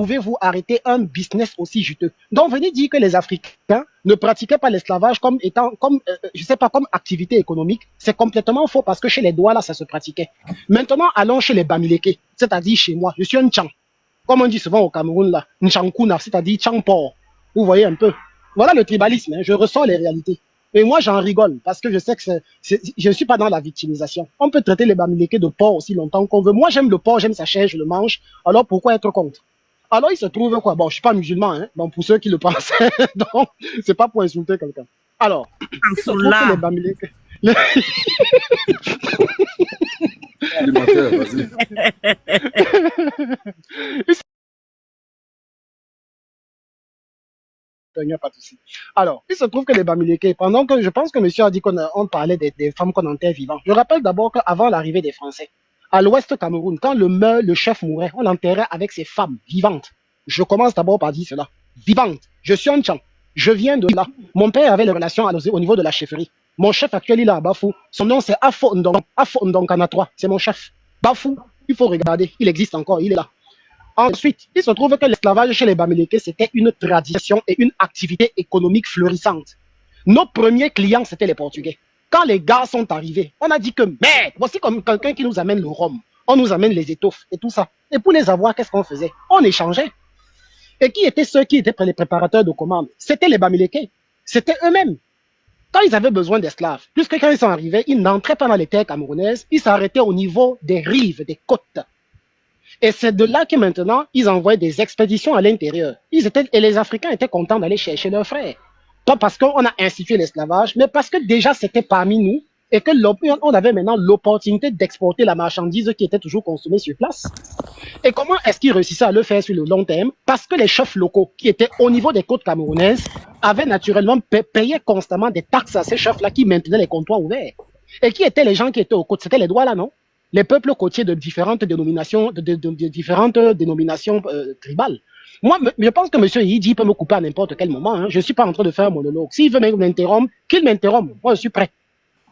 pouvez-vous arrêter un business aussi juteux? Donc, venez dire que les Africains ne pratiquaient pas l'esclavage comme étant, je sais pas, comme activité économique. C'est complètement faux parce que chez les Douala, ça se pratiquait. Maintenant, allons chez les Bamileke, c'est-à-dire chez moi. Je suis un Tchang. Comme on dit souvent au Cameroun, là, Nchankuna, c'est-à-dire Tchangpor. Vous voyez un peu. Voilà le tribalisme, hein. Je ressens les réalités. Et moi, j'en rigole parce que je sais que je ne suis pas dans la victimisation. On peut traiter les Bamileke de porc aussi longtemps qu'on veut. Moi, j'aime le porc, j'aime sa chair, je le mange. Alors, pourquoi être contre? Alors, il se trouve quoi? Bon, je suis pas musulman, hein. Donc, pour ceux qui le pensent, donc, c'est pas pour insulter quelqu'un. Alors, il se trouve que les Bamileke... Pas de souci. Alors, il se trouve que les Bamileke, pendant que je pense que monsieur a dit qu'on parlait des femmes qu'on enterre vivantes. Je rappelle d'abord qu'avant l'arrivée des Français, à l'ouest Cameroun, quand le chef mourait, on l'enterrait avec ses femmes vivantes. Je commence d'abord par dire cela. Vivantes. Je suis un Tchang. Je viens de là. Mon père avait les relations au niveau de la chefferie. Mon chef actuel, il est à Bafou. Son nom, c'est Afo Ndong 3. C'est mon chef. Bafou, il faut regarder. Il existe encore. Il est là. Ensuite, il se trouve que l'esclavage chez les Bamileke, c'était une tradition et une activité économique florissante. Nos premiers clients, c'était les Portugais. Quand les gars sont arrivés, on a dit que, merde, voici comme quelqu'un qui nous amène le rhum, on nous amène les étoffes et tout ça. Et pour les avoir, qu'est-ce qu'on faisait? On échangeait. Et qui étaient ceux qui étaient les préparateurs de commandes? C'était les Bamileke. C'était eux-mêmes. Quand ils avaient besoin d'esclaves, puisque quand ils sont arrivés, ils n'entraient pas dans les terres camerounaises, ils s'arrêtaient au niveau des rives, des côtes. Et c'est de là que maintenant, ils envoient des expéditions à l'intérieur. Et les Africains étaient contents d'aller chercher leurs frères. Pas parce qu'on a institué l'esclavage, mais parce que déjà c'était parmi nous et que on avait maintenant l'opportunité d'exporter la marchandise qui était toujours consommée sur place. Et comment est-ce qu'ils réussissaient à le faire sur le long terme? Parce que les chefs locaux qui étaient au niveau des côtes camerounaises avaient naturellement payé constamment des taxes à ces chefs-là qui maintenaient les comptoirs ouverts. Et qui étaient les gens qui étaient aux côtes? C'était les Douala, non? Les peuples côtiers de différentes dénominations, tribales. Moi, je pense que M. Yidi peut me couper à n'importe quel moment. Hein. Je ne suis pas en train de faire un monologue. S'il veut m'interrompre, qu'il m'interrompe. Moi, je suis prêt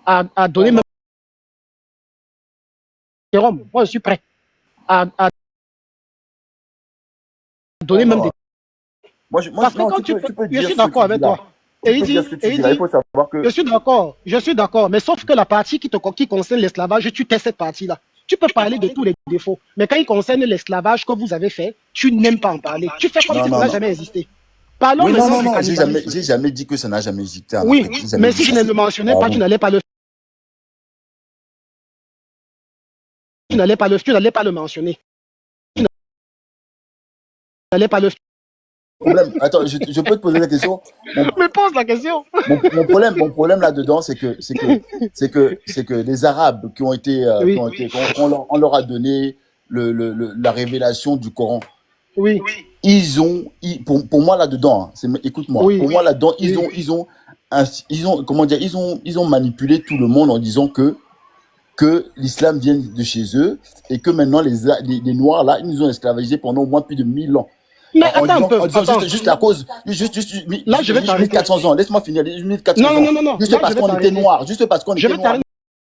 à donner même... Moi, je suis prêt à donner même des... Parce que quand je suis d'accord avec toi. Et il dit, il faut savoir que... Je suis d'accord, mais sauf que la partie qui concerne l'esclavage, tu testes cette partie-là. Tu peux parler de tous les défauts, mais quand il concerne l'esclavage que vous avez fait, tu n'aimes pas en parler. Tu fais comme si ça n'a jamais existé. Parlons maintenant du cannibalisme. J'ai jamais dit que ça n'a jamais existé. Oui, mais si je ne le mentionnais pas, tu n'allais pas le tu n'allais pas le mentionner. Tu n'allais pas le Attends, je peux te poser la question. Mais pose la question. Mon problème là-dedans, c'est que les Arabes qui ont été, on leur a donné la révélation du Coran. Oui. Pour moi là-dedans, écoute-moi, pour moi là-dedans, ils ont manipulé tout le monde en disant que l'islam vient de chez eux et que maintenant les Noirs là, ils nous ont esclavagisés pendant au moins plus de 1000 ans. Mais attends, juste la cause, là, je vais 1400 ans, laisse-moi finir, 1400 ans. Non. Juste parce qu'on était noirs, juste parce qu'on était noirs.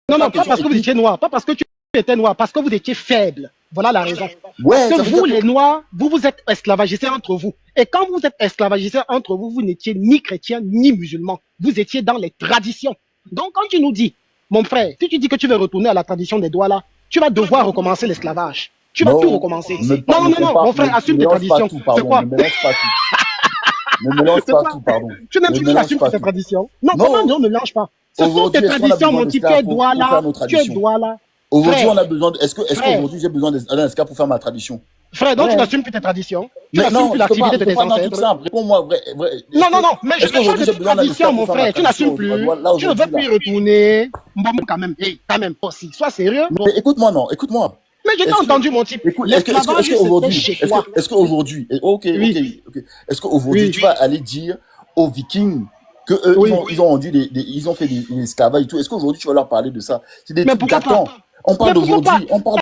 Non, pas parce que vous étiez noirs, pas parce que tu étais noir, parce que vous étiez faible. Voilà la raison. Ouais, parce que vous, les noirs, vous êtes esclavagisés entre vous. Et quand vous êtes esclavagisés entre vous, vous n'étiez ni chrétien, ni musulman. Vous étiez dans les traditions. Donc, quand tu nous dis, mon frère, si tu dis que tu veux retourner à la tradition des Douala, tu vas devoir recommencer l'esclavage. Tu vas tout recommencer. Non, mon frère, assume tes traditions. C'est quoi? Ne mélange pas tout. Ne mélange pas tout, pardon. Tu assumes tes traditions. Non, comment ne mélange pas? Ce sont tes traditions, mon petit frère, Douala. Tu es Douala. Aujourd'hui, on a besoin est-ce qu'aujourd'hui, j'ai besoin d'un esclave pour faire ma tradition? Frère, donc tu n'assumes plus tes traditions. Tu n'assumes plus l'activité de tes ancêtres. Réponds-moi, vrai. Non, mais je te parle de tes traditions, mon frère. Tu n'assumes plus. Tu ne veux plus y retourner. Bon, quand même, aussi. Sois sérieux. Mais écoute-moi. Mais j'ai entendu, mon type. Est-ce qu'aujourd'hui, ok, est-ce qu'aujourd'hui, tu vas aller dire aux Vikings que eux, ils ont fait des esclaves et tout. Est-ce qu'aujourd'hui, tu vas leur parler de ça? C'est des trucs datant. On parle d'aujourd'hui.